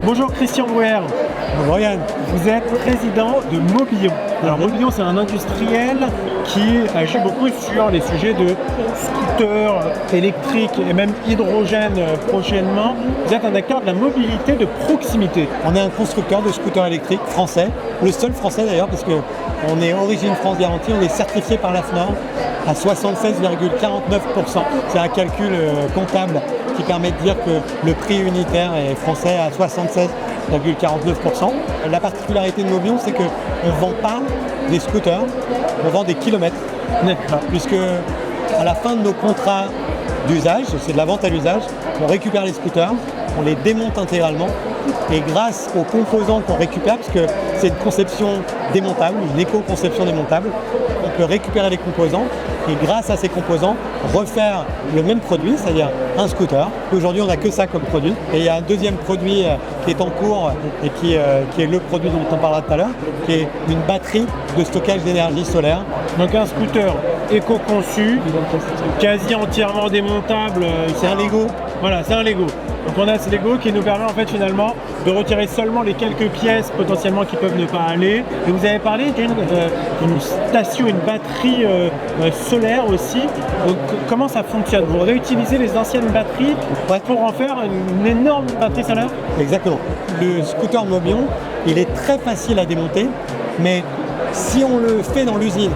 Bonjour Christian Brouwer. Bonjour Yann. Vous êtes président de Mobillon. Alors Mobillon, c'est un industriel qui agit beaucoup sur les sujets de scooters électriques et même hydrogène prochainement. Vous êtes un acteur de la mobilité de proximité. On est un constructeur de scooters électriques français, le seul français d'ailleurs, parce qu'on est Origine France Garantie, on est certifié par l'AFNOR à 76,49%. C'est un calcul comptable qui permet de dire que le prix unitaire est français à 76,49%. La particularité de Mobillon, c'est qu'on ne vend pas des scooters, on vend des kilomètres. Puisque à la fin de nos contrats d'usage, c'est de la vente à l'usage, on récupère les scooters, on les démonte intégralement et grâce aux composants qu'on récupère, parce que c'est une conception démontable, une éco-conception démontable, on peut récupérer les composants et grâce à ces composants refaire le même produit, c'est-à-dire un scooter. Aujourd'hui on n'a que ça comme produit et il y a un deuxième produit qui est en cours et qui est le produit dont on parlera tout à l'heure, qui est une batterie de stockage d'énergie solaire. Donc un scooter éco-conçu, quasi entièrement démontable. C'est un Lego. Voilà, c'est un Lego. Donc on a ce Lego qui nous permet en fait finalement de retirer seulement les quelques pièces potentiellement qui peuvent ne pas aller. Et vous avez parlé d'une station, une batterie solaire aussi. Donc comment ça fonctionne? Vous réutilisez les anciennes batteries pour en faire une énorme batterie solaire? Exactement. Le scooter Mobillon, il est très facile à démonter, mais si on le fait dans l'usine,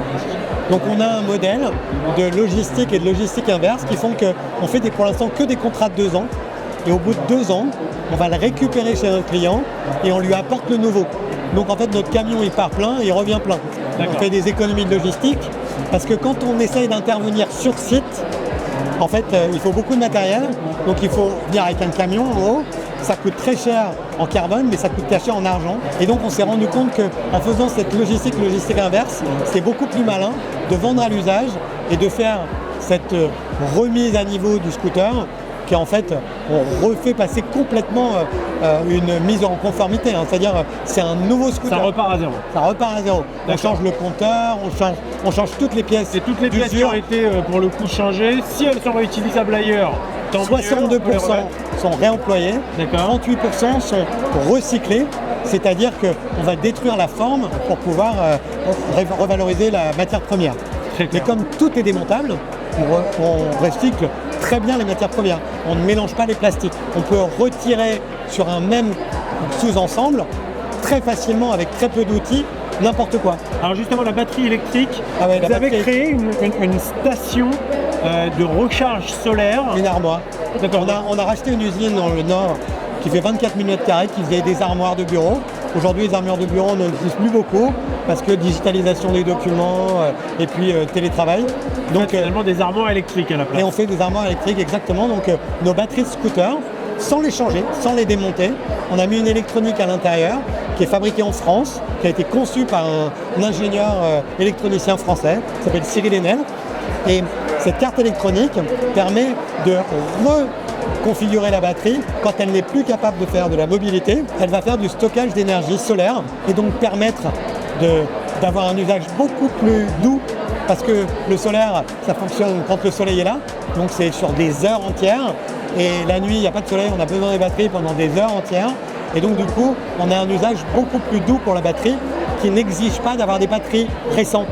donc on a un modèle de logistique et de logistique inverse qui font qu'on fait pour l'instant que des contrats de 2 ans. Et au bout de 2 ans, on va le récupérer chez notre client et on lui apporte le nouveau. Donc en fait, notre camion, il part plein et il revient plein. On fait des économies de logistique parce que quand on essaye d'intervenir sur site, en fait, il faut beaucoup de matériel. Donc il faut venir avec un camion en haut. Ça coûte très cher en carbone, mais ça coûte très cher en argent. Et donc on s'est rendu compte qu'en faisant cette logistique inverse, c'est beaucoup plus malin de vendre à l'usage et de faire cette remise à niveau du scooter qui en fait, on refait passer complètement une mise en conformité. C'est-à-dire, c'est un nouveau scooter. Ça repart à zéro. Ça repart à zéro. On change le compteur, on change toutes les pièces. Et toutes les pièces qui ont été pour le coup changées, si elles sont réutilisables ailleurs, 62% sont réemployés, 38% sont recyclés, c'est-à-dire qu'on va détruire la forme pour pouvoir revaloriser la matière première. Mais comme tout est démontable, on recycle très bien les matières premières. On ne mélange pas les plastiques. On peut retirer sur un même sous-ensemble très facilement avec très peu d'outils n'importe quoi. Alors justement, la batterie électrique, vous avez créé une station de recharge solaire. Une armoire. On a racheté une usine dans le nord qui fait 24 000 m² qui faisait des armoires de bureau. Aujourd'hui, les armoires de bureau n'existent plus beaucoup parce que digitalisation des documents et puis télétravail. Donc finalement des armoires électriques à la place. Et on fait des armoires électriques exactement. Donc nos batteries de scooter, sans les changer, sans les démonter, on a mis une électronique à l'intérieur qui est fabriquée en France, qui a été conçue par un ingénieur électronicien français, qui s'appelle Cyril Enel. Et cette carte électronique permet de reconfigurer la batterie quand elle n'est plus capable de faire de la mobilité. Elle va faire du stockage d'énergie solaire et donc permettre d'avoir un usage beaucoup plus doux parce que le solaire, ça fonctionne quand le soleil est là, donc c'est sur des heures entières et la nuit, il n'y a pas de soleil, on a besoin des batteries pendant des heures entières et donc du coup, on a un usage beaucoup plus doux pour la batterie qui n'exige pas d'avoir des batteries récentes.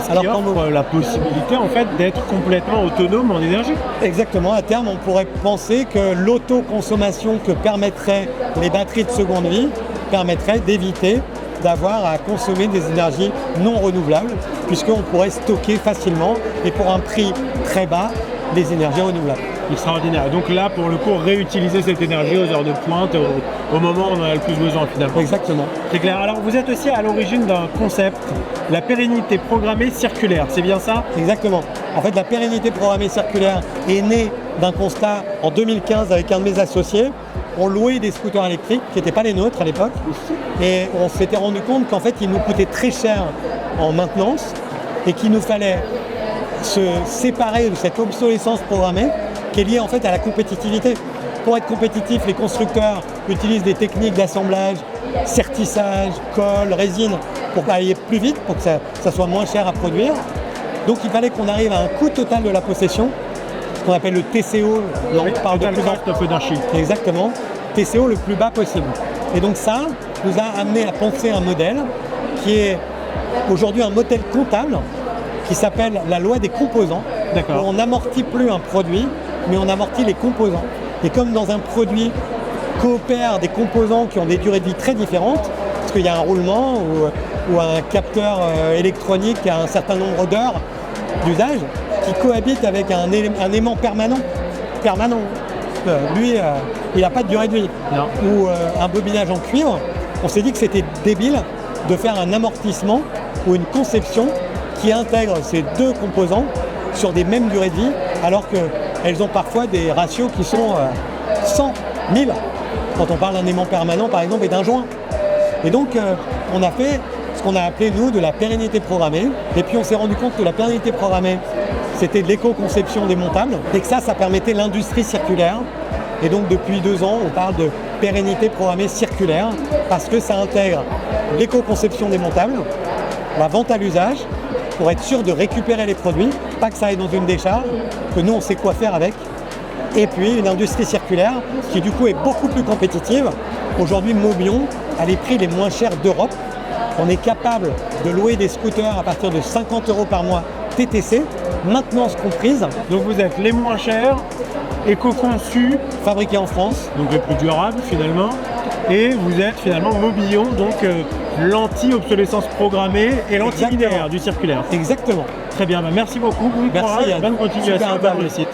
Alors qu'on a la possibilité en fait d'être complètement autonome en énergie. Exactement, à terme on pourrait penser que l'autoconsommation que permettraient les batteries de seconde vie permettrait d'éviter d'avoir à consommer des énergies non renouvelables puisqu'on pourrait stocker facilement et pour un prix très bas des énergies renouvelables. Extraordinaire. Donc là, pour le coup, réutiliser cette énergie aux heures de pointe, au moment où on en a le plus besoin finalement. Exactement. C'est clair. Alors vous êtes aussi à l'origine d'un concept, la pérennité programmée circulaire, c'est bien ça? Exactement. En fait, la pérennité programmée circulaire est née d'un constat en 2015 avec un de mes associés. On louait des scooters électriques qui n'étaient pas les nôtres à l'époque et on s'était rendu compte qu'en fait, ils nous coûtaient très cher en maintenance et qu'il nous fallait se séparer de cette obsolescence programmée qui est liée en fait à la compétitivité. Pour être compétitif, les constructeurs utilisent des techniques d'assemblage, sertissage, colle, résine pour aller plus vite, pour que ça soit moins cher à produire. Donc il fallait qu'on arrive à un coût total de la possession, ce qu'on appelle le TCO, on parle de plus bas. Exactement, TCO le plus bas possible. Et donc ça nous a amené à penser un modèle qui est aujourd'hui un modèle comptable qui s'appelle la loi des composants. D'accord. On n'amortit plus un produit, mais on amortit les composants. Et comme dans un produit coopèrent des composants qui ont des durées de vie très différentes, parce qu'il y a un roulement ou un capteur électronique qui a un certain nombre d'heures d'usage, qui cohabite avec un aimant permanent. Lui, il n'a pas de durée de vie. Non. Ou un bobinage en cuivre, on s'est dit que c'était débile de faire un amortissement ou une conception qui intègre ces deux composants sur des mêmes durées de vie, alors qu'elles ont parfois des ratios qui sont 100, 1000, quand on parle d'un aimant permanent par exemple et d'un joint. Et donc on a fait ce qu'on a appelé nous de la pérennité programmée, et puis on s'est rendu compte que la pérennité programmée c'était de l'éco-conception démontable, et que ça permettait l'industrie circulaire. Et donc depuis 2 ans, on parle de pérennité programmée circulaire, parce que ça intègre l'éco-conception démontable, la vente à l'usage, pour être sûr de récupérer les produits, pas que ça aille dans une décharge, que nous on sait quoi faire avec, et puis une industrie circulaire qui du coup est beaucoup plus compétitive. Aujourd'hui, Mobion a les prix les moins chers d'Europe. On est capable de louer des scooters à partir de 50 € par mois TTC, maintenance comprise. Donc vous êtes les moins chers, éco-conçus, Fabriqués en France. donc les plus durables finalement, et vous êtes finalement Mobillon, donc l'anti-obsolescence programmée et l'anti-linéaire Exactement. du circulaire. Exactement. Très bien, bah merci beaucoup, bon Merci, courage, Yann. bonne continuation Super à interview. le site.